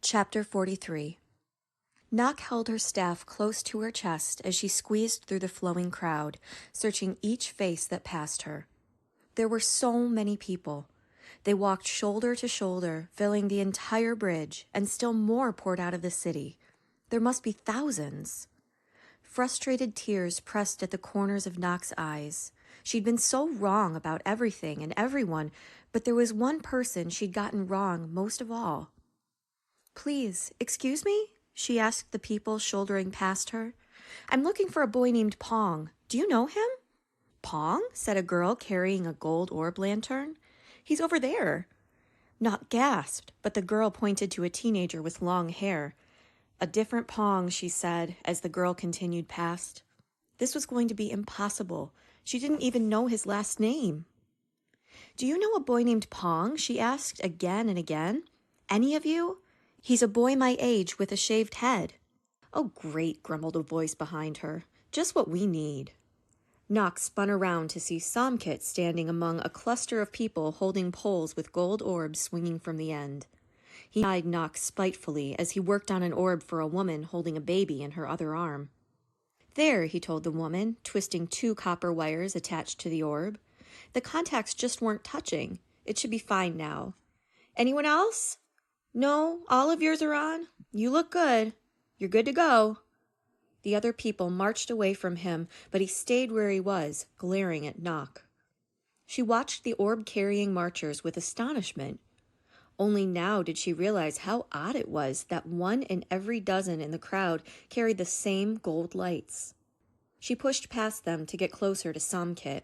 Chapter 43. Nock held her staff close to her chest as she squeezed through the flowing crowd, searching each face that passed her. There were so many people. They walked shoulder to shoulder, filling the entire bridge, and still more poured out of the city. There must be thousands. Frustrated tears pressed at the corners of Nock's eyes. She'd been so wrong about everything and everyone, but there was one person she'd gotten wrong most of all. "Please, excuse me?" she asked the people shouldering past her. "I'm looking for a boy named Pong. Do you know him?" "Pong?" said a girl carrying a gold orb lantern. "He's over there." Nock gasped, but the girl pointed to a teenager with long hair. "A different Pong," she said as the girl continued past. This was going to be impossible. She didn't even know his last name. "Do you know a boy named Pong?" she asked again and again. "Any of you? He's a boy my age with a shaved head." "Oh, great," grumbled a voice behind her. "Just what we need." Nock spun around to see Samkit standing among a cluster of people holding poles with gold orbs swinging from the end. He eyed Nock spitefully as he worked on an orb for a woman holding a baby in her other arm. "There," he told the woman, twisting 2 copper wires attached to the orb. "The contacts just weren't touching. It should be fine now. Anyone else? No, all of yours are on? You look good. You're good to go." The other people marched away from him, but he stayed where he was, glaring at Nock. She watched the orb-carrying marchers with astonishment. Only now did she realize how odd it was that 1 in every dozen in the crowd carried the same gold lights. She pushed past them to get closer to Samkit.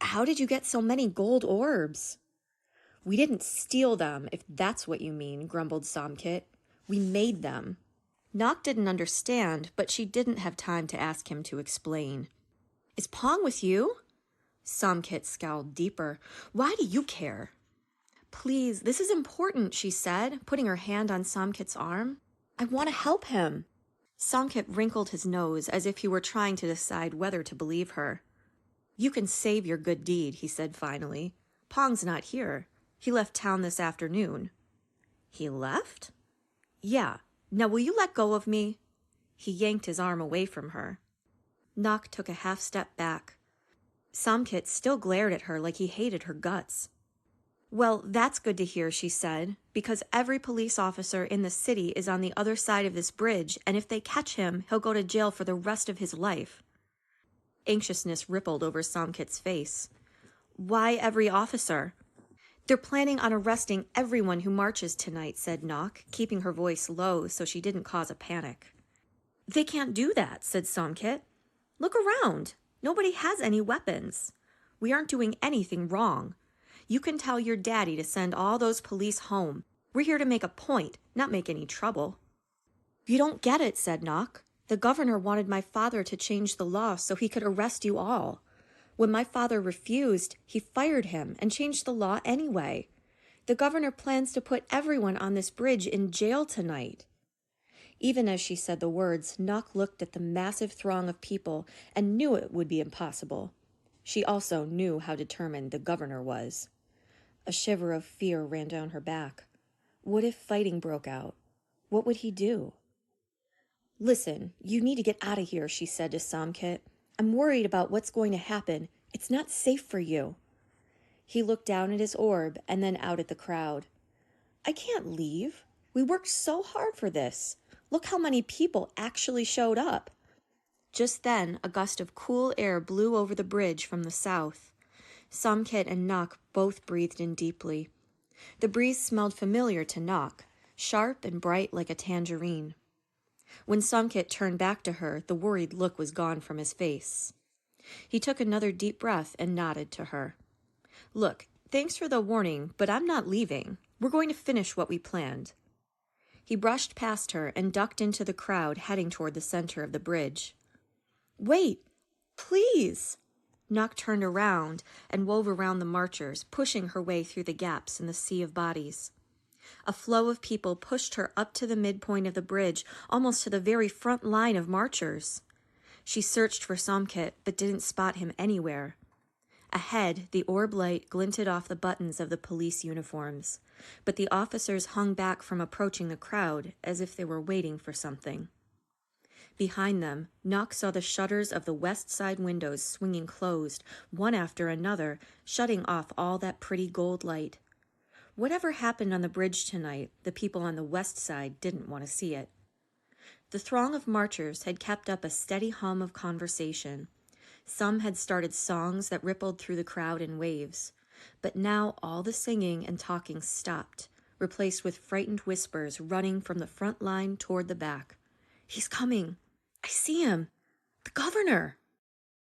How did you get so many gold orbs?" "We didn't steal them, if that's what you mean," grumbled Samkit. "We made them." Nock didn't understand, but she didn't have time to ask him to explain. "Is Pong with you?" Samkit scowled deeper. "Why do you care?" "Please, this is important," she said, putting her hand on Samkit's arm. "I want to help him." Samkit wrinkled his nose as if he were trying to decide whether to believe her. "You can save your good deed," he said finally. "Pong's not here. He left town this afternoon." "He left?" "Yeah. Now will you let go of me?" He yanked his arm away from her. Nock took a half step back. Samkit still glared at her like he hated her guts. "Well, that's good to hear," she said, "because every police officer in the city is on the other side of this bridge, and if they catch him, he'll go to jail for the rest of his life." Anxiousness rippled over Samkit's face. "Why every officer?" "They're planning on arresting everyone who marches tonight," said Nock, keeping her voice low so she didn't cause a panic. "They can't do that," said Samkit. "Look around. Nobody has any weapons. We aren't doing anything wrong. You can tell your daddy to send all those police home. We're here to make a point, not make any trouble." "You don't get it," said Nock. "The governor wanted my father to change the law so he could arrest you all. When my father refused, he fired him and changed the law anyway. The governor plans to put everyone on this bridge in jail tonight." Even as she said the words, Nock looked at the massive throng of people and knew it would be impossible. She also knew how determined the governor was. A shiver of fear ran down her back. What if fighting broke out? What would he do? "Listen, you need to get out of here," she said to Samkit. "I'm worried about what's going to happen. It's not safe for you." He looked down at his orb and then out at the crowd. "I can't leave. We worked so hard for this. Look how many people actually showed up." Just then, a gust of cool air blew over the bridge from the south. Samkit and Nock both breathed in deeply. The breeze smelled familiar to Nock, sharp and bright like a tangerine. When Samkit turned back to her, the worried look was gone from his face. He took another deep breath and nodded to her. "Look, thanks for the warning, but I'm not leaving. We're going to finish what we planned." He brushed past her and ducked into the crowd heading toward the center of the bridge. "Wait, please!" Nock turned around and wove around the marchers, pushing her way through the gaps in the sea of bodies. A flow of people pushed her up to the midpoint of the bridge, almost to the very front line of marchers. She searched for Samkit, but didn't spot him anywhere. Ahead, the orb light glinted off the buttons of the police uniforms, but the officers hung back from approaching the crowd as if they were waiting for something. Behind them, Knox saw the shutters of the west side windows swinging closed, one after another, shutting off all that pretty gold light. Whatever happened on the bridge tonight, the people on the west side didn't want to see it. The throng of marchers had kept up a steady hum of conversation. Some had started songs that rippled through the crowd in waves, but now all the singing and talking stopped, replaced with frightened whispers running from the front line toward the back. "He's coming! I see him! The governor!"